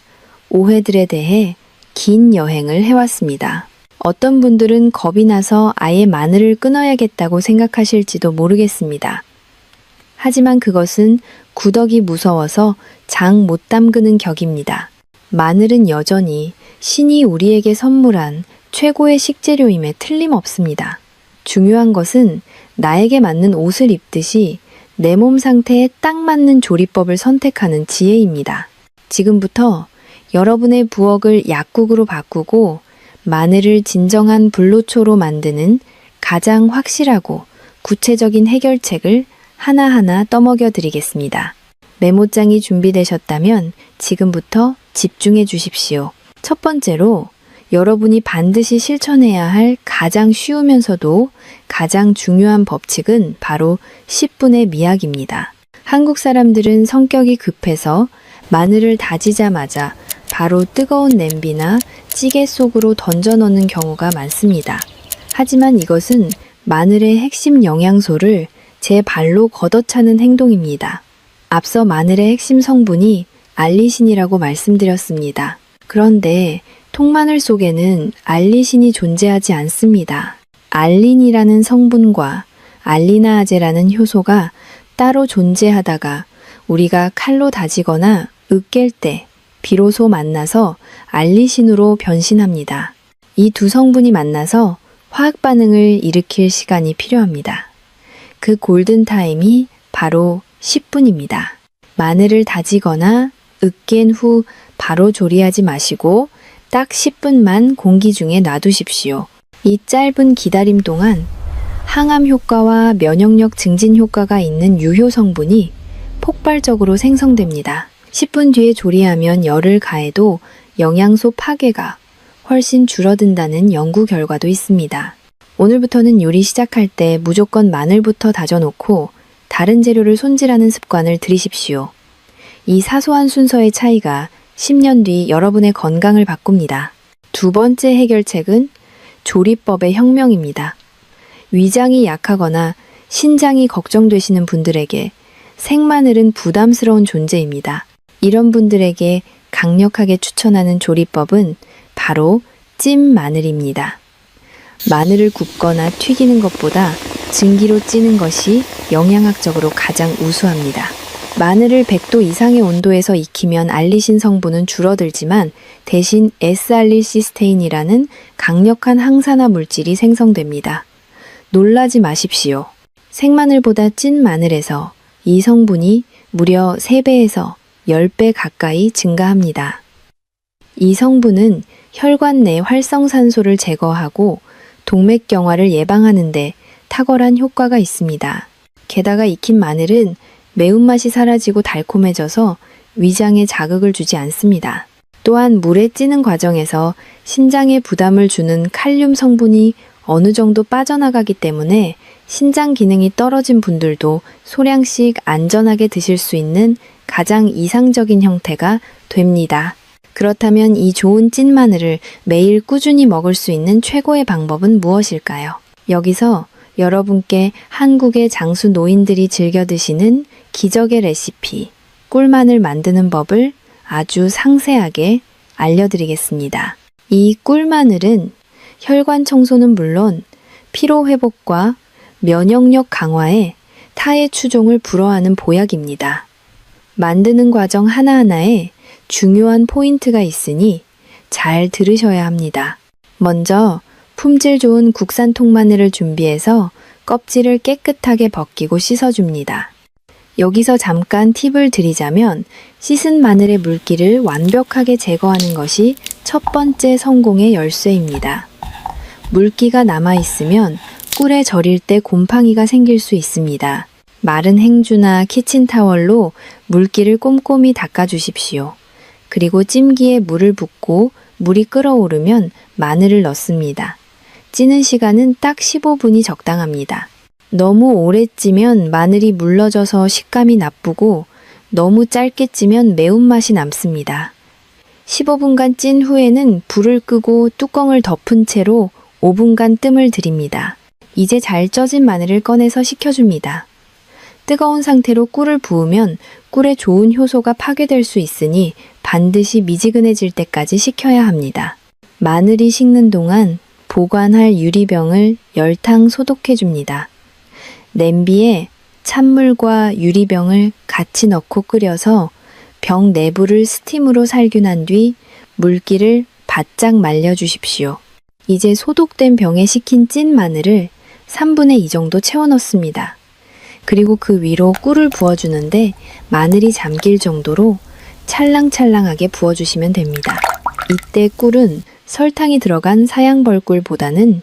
오해들에 대해 긴 여행을 해왔습니다. 어떤 분들은 겁이 나서 아예 마늘을 끊어야겠다고 생각하실지도 모르겠습니다. 하지만 그것은 구더기 무서워서 장 못 담그는 격입니다. 마늘은 여전히 신이 우리에게 선물한 최고의 식재료임에 틀림없습니다. 중요한 것은 나에게 맞는 옷을 입듯이 내 몸 상태에 딱 맞는 조리법을 선택하는 지혜입니다. 지금부터 여러분의 부엌을 약국으로 바꾸고 마늘을 진정한 불로초로 만드는 가장 확실하고 구체적인 해결책을 하나하나 떠먹여 드리겠습니다. 메모장이 준비되셨다면 지금부터 집중해 주십시오. 첫 번째로 여러분이 반드시 실천해야 할 가장 쉬우면서도 가장 중요한 법칙은 바로 10분의 미학입니다. 한국 사람들은 성격이 급해서 마늘을 다지자마자 바로 뜨거운 냄비나 찌개 속으로 던져 넣는 경우가 많습니다. 하지만 이것은 마늘의 핵심 영양소를 제 발로 걷어차는 행동입니다. 앞서 마늘의 핵심 성분이 알리신이라고 말씀드렸습니다. 그런데 통마늘 속에는 알리신이 존재하지 않습니다. 알린이라는 성분과 알리나아제라는 효소가 따로 존재하다가 우리가 칼로 다지거나 으깰 때 비로소 만나서 알리신으로 변신합니다. 이 두 성분이 만나서 화학 반응을 일으킬 시간이 필요합니다. 그 골든타임이 바로 10분입니다. 마늘을 다지거나 으깬 후 바로 조리하지 마시고 딱 10분만 공기 중에 놔두십시오. 이 짧은 기다림 동안 항암 효과와 면역력 증진 효과가 있는 유효 성분이 폭발적으로 생성됩니다. 10분 뒤에 조리하면 열을 가해도 영양소 파괴가 훨씬 줄어든다는 연구 결과도 있습니다. 오늘부터는 요리 시작할 때 무조건 마늘부터 다져놓고 다른 재료를 손질하는 습관을 들이십시오. 이 사소한 순서의 차이가 10년 뒤 여러분의 건강을 바꿉니다. 두 번째 해결책은 조리법의 혁명입니다. 위장이 약하거나 신장이 걱정되시는 분들에게 생마늘은 부담스러운 존재입니다. 이런 분들에게 강력하게 추천하는 조리법은 바로 찐 마늘입니다. 마늘을 굽거나 튀기는 것보다 증기로 찌는 것이 영양학적으로 가장 우수합니다. 마늘을 100도 이상의 온도에서 익히면 알리신 성분은 줄어들지만 대신 S알릴시스테인이라는 강력한 항산화 물질이 생성됩니다. 놀라지 마십시오. 생마늘보다 찐 마늘에서 이 성분이 무려 3배에서 10배 가까이 증가합니다. 이 성분은 혈관 내 활성산소를 제거하고 동맥경화를 예방하는 데 탁월한 효과가 있습니다. 게다가 익힌 마늘은 매운맛이 사라지고 달콤해져서 위장에 자극을 주지 않습니다. 또한 물에 찌는 과정에서 신장에 부담을 주는 칼륨 성분이 어느 정도 빠져나가기 때문에 신장 기능이 떨어진 분들도 소량씩 안전하게 드실 수 있는 가장 이상적인 형태가 됩니다. 그렇다면 이 좋은 찐 마늘을 매일 꾸준히 먹을 수 있는 최고의 방법은 무엇일까요? 여기서 여러분께 한국의 장수 노인들이 즐겨 드시는 기적의 레시피, 꿀마늘 만드는 법을 아주 상세하게 알려드리겠습니다. 이 꿀마늘은 혈관 청소는 물론 피로 회복과 면역력 강화에 타의 추종을 불허하는 보약입니다. 만드는 과정 하나하나에 중요한 포인트가 있으니 잘 들으셔야 합니다. 먼저 품질 좋은 국산 통마늘을 준비해서 껍질을 깨끗하게 벗기고 씻어줍니다. 여기서 잠깐 팁을 드리자면 씻은 마늘의 물기를 완벽하게 제거하는 것이 첫 번째 성공의 열쇠입니다. 물기가 남아있으면 꿀에 절일 때 곰팡이가 생길 수 있습니다. 마른 행주나 키친타월로 물기를 꼼꼼히 닦아주십시오. 그리고 찜기에 물을 붓고 물이 끓어오르면 마늘을 넣습니다. 찌는 시간은 딱 15분이 적당합니다. 너무 오래 찌면 마늘이 물러져서 식감이 나쁘고 너무 짧게 찌면 매운맛이 남습니다. 15분간 찐 후에는 불을 끄고 뚜껑을 덮은 채로 5분간 뜸을 들입니다. 이제 잘 쪄진 마늘을 꺼내서 식혀줍니다. 뜨거운 상태로 꿀을 부으면 꿀의 좋은 효소가 파괴될 수 있으니 반드시 미지근해질 때까지 식혀야 합니다. 마늘이 식는 동안 보관할 유리병을 열탕 소독해줍니다. 냄비에 찬물과 유리병을 같이 넣고 끓여서 병 내부를 스팀으로 살균한 뒤 물기를 바짝 말려주십시오. 이제 소독된 병에 식힌 찐 마늘을 3분의 2 정도 채워 넣습니다. 그리고 그 위로 꿀을 부어주는데 마늘이 잠길 정도로 찰랑찰랑하게 부어주시면 됩니다. 이때 꿀은 설탕이 들어간 사양벌꿀보다는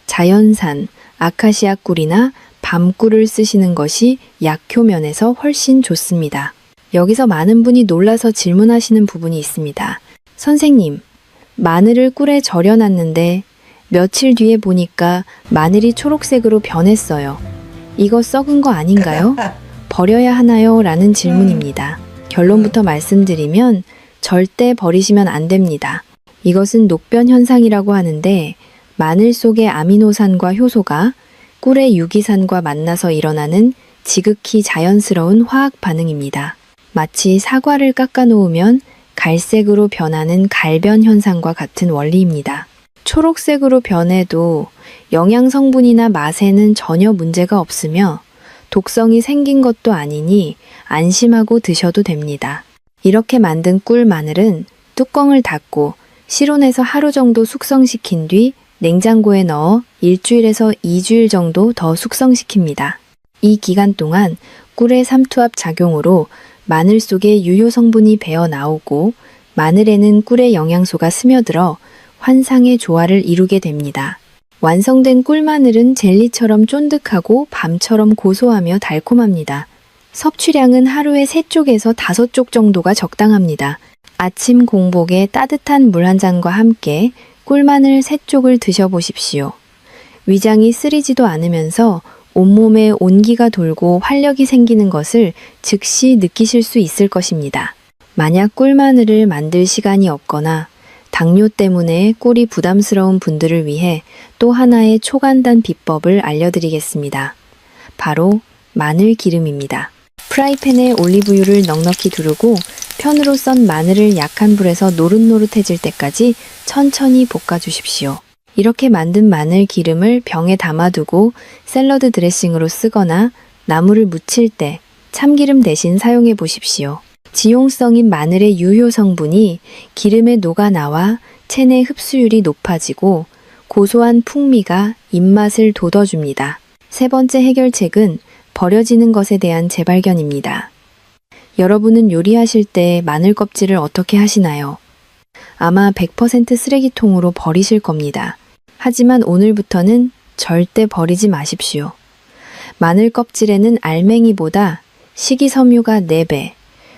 자연산 아카시아 꿀이나 밤꿀을 쓰시는 것이 약효면에서 훨씬 좋습니다. 여기서 많은 분이 놀라서 질문하시는 부분이 있습니다. 선생님, 마늘을 꿀에 절여놨는데 며칠 뒤에 보니까 마늘이 초록색으로 변했어요. 이거 썩은 거 아닌가요? 버려야 하나요? 라는 질문입니다. 결론부터 말씀드리면 절대 버리시면 안 됩니다. 이것은 녹변 현상이라고 하는데 마늘 속의 아미노산과 효소가 꿀의 유기산과 만나서 일어나는 지극히 자연스러운 화학 반응입니다. 마치 사과를 깎아 놓으면 갈색으로 변하는 갈변 현상과 같은 원리입니다. 초록색으로 변해도 영양 성분이나 맛에는 전혀 문제가 없으며 독성이 생긴 것도 아니니 안심하고 드셔도 됩니다. 이렇게 만든 꿀 마늘은 뚜껑을 닫고 실온에서 하루 정도 숙성시킨 뒤 냉장고에 넣어 일주일에서 2주일 정도 더 숙성시킵니다. 이 기간 동안 꿀의 삼투압 작용으로 마늘 속에 유효 성분이 배어 나오고 마늘에는 꿀의 영양소가 스며들어 환상의 조화를 이루게 됩니다. 완성된 꿀마늘은 젤리처럼 쫀득하고 밤처럼 고소하며 달콤합니다. 섭취량은 하루에 3쪽에서 5쪽 정도가 적당합니다. 아침 공복에 따뜻한 물 한 잔과 함께 꿀마늘 3쪽을 드셔보십시오. 위장이 쓰리지도 않으면서 온몸에 온기가 돌고 활력이 생기는 것을 즉시 느끼실 수 있을 것입니다. 만약 꿀마늘을 만들 시간이 없거나 당뇨 때문에 꿀이 부담스러운 분들을 위해 또 하나의 초간단 비법을 알려드리겠습니다. 바로 마늘 기름입니다. 프라이팬에 올리브유를 넉넉히 두르고 편으로 썬 마늘을 약한 불에서 노릇노릇해질 때까지 천천히 볶아주십시오. 이렇게 만든 마늘 기름을 병에 담아두고 샐러드 드레싱으로 쓰거나 나물을 무칠 때 참기름 대신 사용해 보십시오. 지용성인 마늘의 유효 성분이 기름에 녹아나와 체내 흡수율이 높아지고 고소한 풍미가 입맛을 돋워줍니다. 세 번째 해결책은 버려지는 것에 대한 재발견입니다. 여러분은 요리하실 때 마늘 껍질을 어떻게 하시나요? 아마 100% 쓰레기통으로 버리실 겁니다. 하지만 오늘부터는 절대 버리지 마십시오. 마늘 껍질에는 알맹이보다 식이섬유가 4배,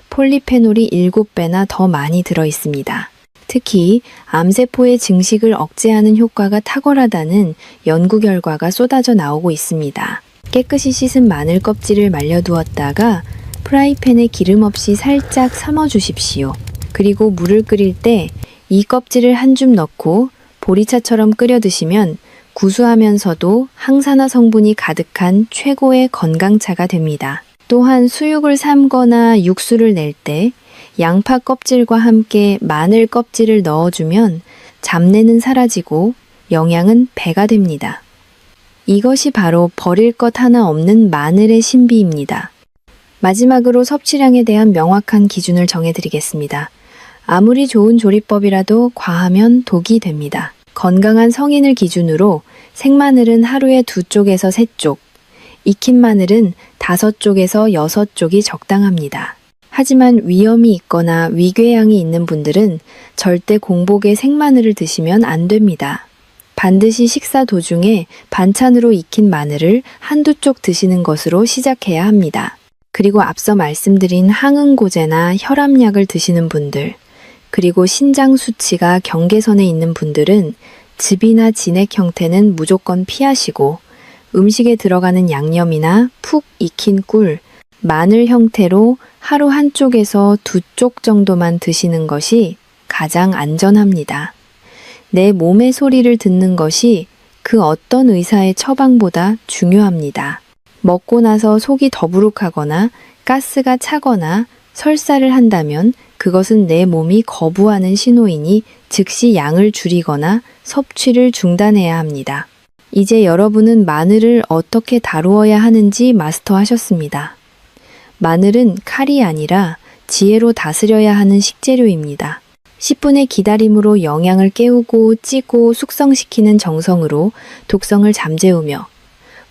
폴리페놀이 7배나 더 많이 들어 있습니다. 특히 암세포의 증식을 억제하는 효과가 탁월하다는 연구 결과가 쏟아져 나오고 있습니다. 깨끗이 씻은 마늘 껍질을 말려두었다가 프라이팬에 기름 없이 살짝 삶아 주십시오. 그리고 물을 끓일 때 이 껍질을 한 줌 넣고 보리차처럼 끓여 드시면 구수하면서도 항산화 성분이 가득한 최고의 건강차가 됩니다. 또한 수육을 삶거나 육수를 낼 때 양파 껍질과 함께 마늘 껍질을 넣어주면 잡내는 사라지고 영양은 배가 됩니다. 이것이 바로 버릴 것 하나 없는 마늘의 신비입니다. 마지막으로 섭취량에 대한 명확한 기준을 정해드리겠습니다. 아무리 좋은 조리법이라도 과하면 독이 됩니다. 건강한 성인을 기준으로 생마늘은 하루에 2쪽에서 3쪽, 익힌 마늘은 5쪽에서 6쪽이 적당합니다. 하지만 위염이 있거나 위궤양이 있는 분들은 절대 공복에 생마늘을 드시면 안 됩니다. 반드시 식사 도중에 반찬으로 익힌 마늘을 1~2쪽 드시는 것으로 시작해야 합니다. 그리고 앞서 말씀드린 항응고제나 혈압약을 드시는 분들, 그리고 신장 수치가 경계선에 있는 분들은 즙이나 진액 형태는 무조건 피하시고 음식에 들어가는 양념이나 푹 익힌 꿀, 마늘 형태로 하루 1쪽에서 2쪽 정도만 드시는 것이 가장 안전합니다. 내 몸의 소리를 듣는 것이 그 어떤 의사의 처방보다 중요합니다. 먹고 나서 속이 더부룩하거나 가스가 차거나 설사를 한다면 그것은 내 몸이 거부하는 신호이니 즉시 양을 줄이거나 섭취를 중단해야 합니다. 이제 여러분은 마늘을 어떻게 다루어야 하는지 마스터하셨습니다. 마늘은 칼이 아니라 지혜로 다스려야 하는 식재료입니다. 10분의 기다림으로 영양을 깨우고 찌고 숙성시키는 정성으로 독성을 잠재우며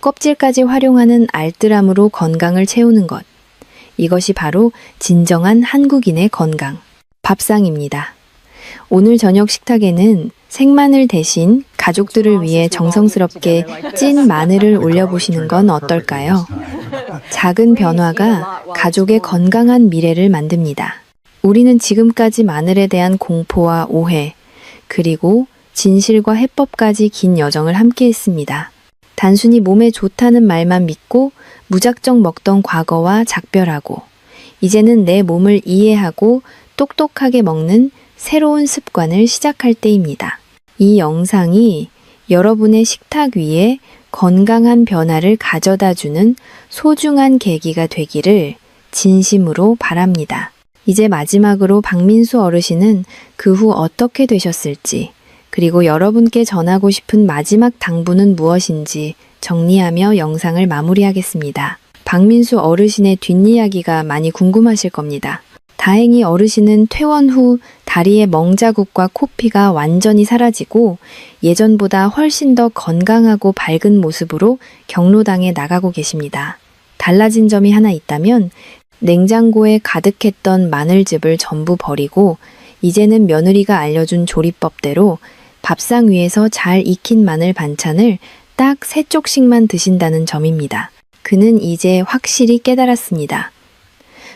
껍질까지 활용하는 알뜰함으로 건강을 채우는 것. 이것이 바로 진정한 한국인의 건강, 밥상입니다. 오늘 저녁 식탁에는 생마늘 대신 가족들을 위해 정성스럽게 찐 마늘을 올려보시는 건 어떨까요? 작은 변화가 가족의 건강한 미래를 만듭니다. 우리는 지금까지 마늘에 대한 공포와 오해, 그리고 진실과 해법까지 긴 여정을 함께 했습니다. 단순히 몸에 좋다는 말만 믿고 무작정 먹던 과거와 작별하고, 이제는 내 몸을 이해하고 똑똑하게 먹는 새로운 습관을 시작할 때입니다. 이 영상이 여러분의 식탁 위에 건강한 변화를 가져다주는 소중한 계기가 되기를 진심으로 바랍니다. 이제 마지막으로 박민수 어르신은 그 후 어떻게 되셨을지, 그리고 여러분께 전하고 싶은 마지막 당부는 무엇인지 정리하며 영상을 마무리하겠습니다. 박민수 어르신의 뒷이야기가 많이 궁금하실 겁니다. 다행히 어르신은 퇴원 후 다리의 멍자국과 코피가 완전히 사라지고 예전보다 훨씬 더 건강하고 밝은 모습으로 경로당에 나가고 계십니다. 달라진 점이 하나 있다면 냉장고에 가득했던 마늘즙을 전부 버리고 이제는 며느리가 알려준 조리법대로 밥상 위에서 잘 익힌 마늘 반찬을 딱 3쪽씩만 드신다는 점입니다. 그는 이제 확실히 깨달았습니다.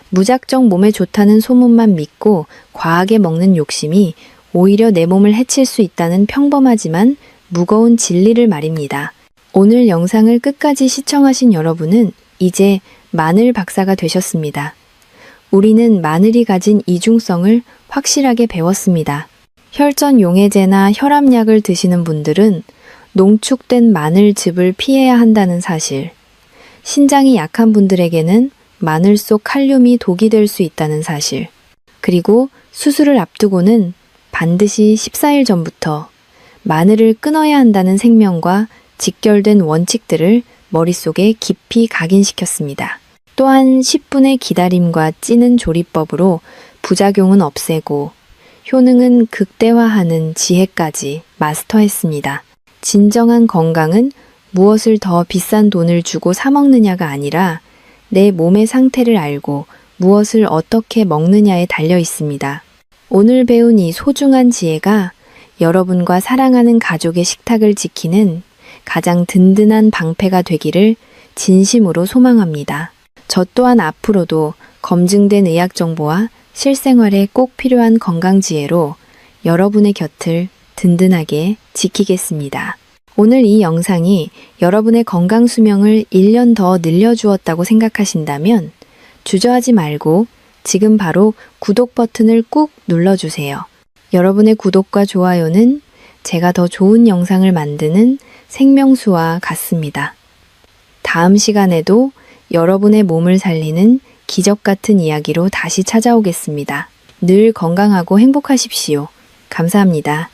무작정 몸에 좋다는 소문만 믿고 과하게 먹는 욕심이 오히려 내 몸을 해칠 수 있다는 평범하지만 무거운 진리를 말입니다. 오늘 영상을 끝까지 시청하신 여러분은 이제 마늘 박사가 되셨습니다. 우리는 마늘이 가진 이중성을 확실하게 배웠습니다. 혈전 용해제나 혈압약을 드시는 분들은 농축된 마늘즙을 피해야 한다는 사실, 신장이 약한 분들에게는 마늘 속 칼륨이 독이 될 수 있다는 사실, 그리고 수술을 앞두고는 반드시 14일 전부터 마늘을 끊어야 한다는 생명과 직결된 원칙들을 머릿속에 깊이 각인시켰습니다. 또한 10분의 기다림과 찌는 조리법으로 부작용은 없애고 효능은 극대화하는 지혜까지 마스터했습니다. 진정한 건강은 무엇을 더 비싼 돈을 주고 사 먹느냐가 아니라 내 몸의 상태를 알고 무엇을 어떻게 먹느냐에 달려 있습니다. 오늘 배운 이 소중한 지혜가 여러분과 사랑하는 가족의 식탁을 지키는 가장 든든한 방패가 되기를 진심으로 소망합니다. 저 또한 앞으로도 검증된 의학 정보와 실생활에 꼭 필요한 건강 지혜로 여러분의 곁을 든든하게 지키겠습니다. 오늘 이 영상이 여러분의 건강 수명을 1년 더 늘려주었다고 생각하신다면 주저하지 말고 지금 바로 구독 버튼을 꾹 눌러주세요. 여러분의 구독과 좋아요는 제가 더 좋은 영상을 만드는 생명수와 같습니다. 다음 시간에도 여러분의 몸을 살리는 기적 같은 이야기로 다시 찾아오겠습니다. 늘 건강하고 행복하십시오. 감사합니다.